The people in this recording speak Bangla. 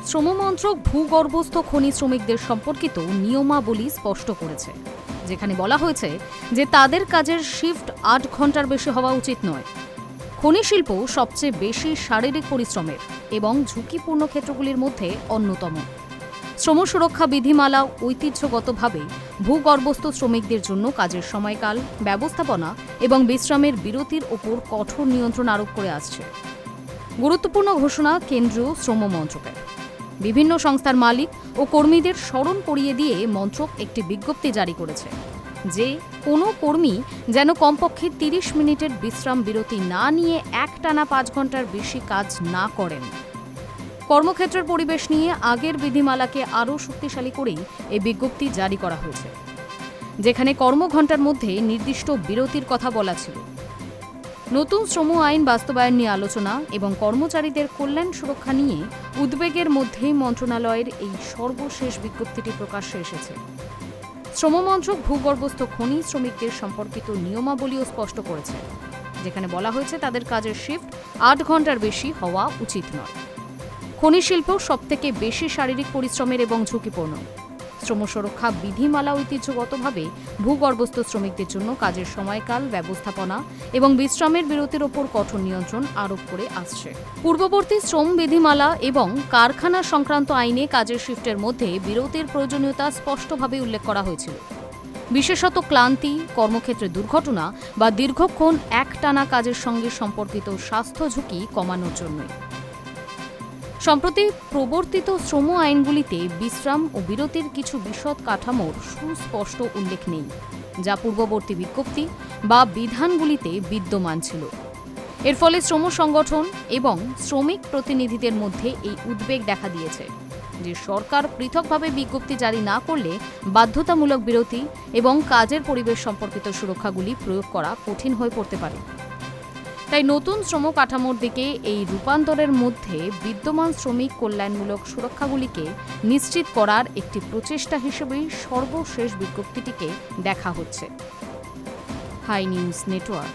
শ্রম মন্ত্রক ভূগর্ভস্থ খনি শ্রমিকদের সম্পর্কিত নিয়মাবলী স্পষ্ট করেছে, যেখানে বলা হয়েছে যে তাদের কাজের শিফট ৮ ঘন্টার বেশি হওয়া উচিত নয়। খনি শিল্প সবচেয়ে বেশি শারীরিক পরিশ্রমের এবং ঝুঁকিপূর্ণ ক্ষেত্রগুলির মধ্যে অন্যতম। শ্রম সুরক্ষা বিধিমালা ঐতিহ্যগতভাবে ভূগর্ভস্থ শ্রমিকদের জন্য কাজের সময়কাল, ব্যবস্থাপনা এবং বিশ্রামের বিরতির ওপর কঠোর নিয়ন্ত্রণ আরোপ করে আসছে। গুরুত্বপূর্ণ ঘোষণা কেন্দ্রীয় শ্রম মন্ত্রকের। বিভিন্ন সংস্থার মালিক ও কর্মীদের স্মরণ করিয়ে দিয়ে মন্ত্রক একটি বিজ্ঞপ্তি জারি করেছে যে কোনো কর্মী যেন কমপক্ষে ৩০ মিনিটের বিশ্রাম বিরতি না নিয়ে একটানা ৫ ঘন্টার বেশি কাজ না করেন। কর্মক্ষেত্রের পরিবেশ নিয়ে আগের বিধিমালাকে আরও শক্তিশালী করেই এই বিজ্ঞপ্তি জারি করা হয়েছে, যেখানে কর্মঘণ্টার মধ্যে নির্দিষ্ট বিরতির কথা বলা ছিল। নতুন শ্রম আইন বাস্তবায়ন নিয়ে আলোচনা এবং কর্মচারীদের কল্যাণ সুরক্ষা নিয়ে উদ্বেগের মধ্যেই মন্ত্রণালয়ের এই সর্বশেষ বিজ্ঞপ্তিটি প্রকাশ্যে এসেছে। শ্রম মন্ত্রক ভূগর্ভস্থ খনি শ্রমিকদের সম্পর্কিত নিয়মাবলীও স্পষ্ট করেছে, যেখানে বলা হয়েছে তাদের কাজের শিফট ৮ ঘন্টার বেশি হওয়া উচিত নয়। খনি শিল্প সবথেকে বেশি শারীরিক পরিশ্রমের এবং ঝুঁকিপূর্ণ। শ্রম সুরক্ষা বিধিমালা ঐতিহ্যগতভাবে ভূগর্ভস্থ শ্রমিকদের জন্য কাজের সময়কাল, ব্যবস্থাপনা এবং বিশ্রামের বিরতির ওপর কঠোর নিয়ন্ত্রণ আরোপ করে আসছে। পূর্ববর্তী শ্রম বিধিমালা এবং কারখানা সংক্রান্ত আইনে কাজের শিফটের মধ্যে বিরতির প্রয়োজনীয়তা স্পষ্টভাবে উল্লেখ করা হয়েছিল, বিশেষত ক্লান্তি, কর্মক্ষেত্রে দুর্ঘটনা বা দীর্ঘক্ষণ একটানা কাজের সঙ্গে সম্পর্কিত স্বাস্থ্য ঝুঁকি কমানোর জন্য। সম্প্রতি প্রবর্তিত শ্রম আইনগুলিতে বিশ্রাম ও বিরতির কিছু বিশদ কাঠামোর সুস্পষ্ট উল্লেখ নেই, যা পূর্ববর্তী বিজ্ঞপ্তি বা বিধানগুলিতে বিদ্যমান ছিল। এর ফলে শ্রম সংগঠন এবং শ্রমিক প্রতিনিধিদের মধ্যে এই উদ্বেগ দেখা দিয়েছে যে সরকার পৃথকভাবে বিজ্ঞপ্তি জারি না করলে বাধ্যতামূলক বিরতি এবং কাজের পরিবেশ সম্পর্কিত সুরক্ষাগুলি প্রয়োগ করা কঠিন হয়ে পড়তে পারে। তাই নতুন শ্রম কাঠামোর দিকে এই রূপান্তরের মধ্যে বিদ্যমান শ্রমিক কল্যাণমূলক সুরক্ষাগুলিকে নিশ্চিত করার একটি প্রচেষ্টা হিসেবেই সর্বশেষ বিজ্ঞপ্তিটিকে দেখা হচ্ছে। Hi news network.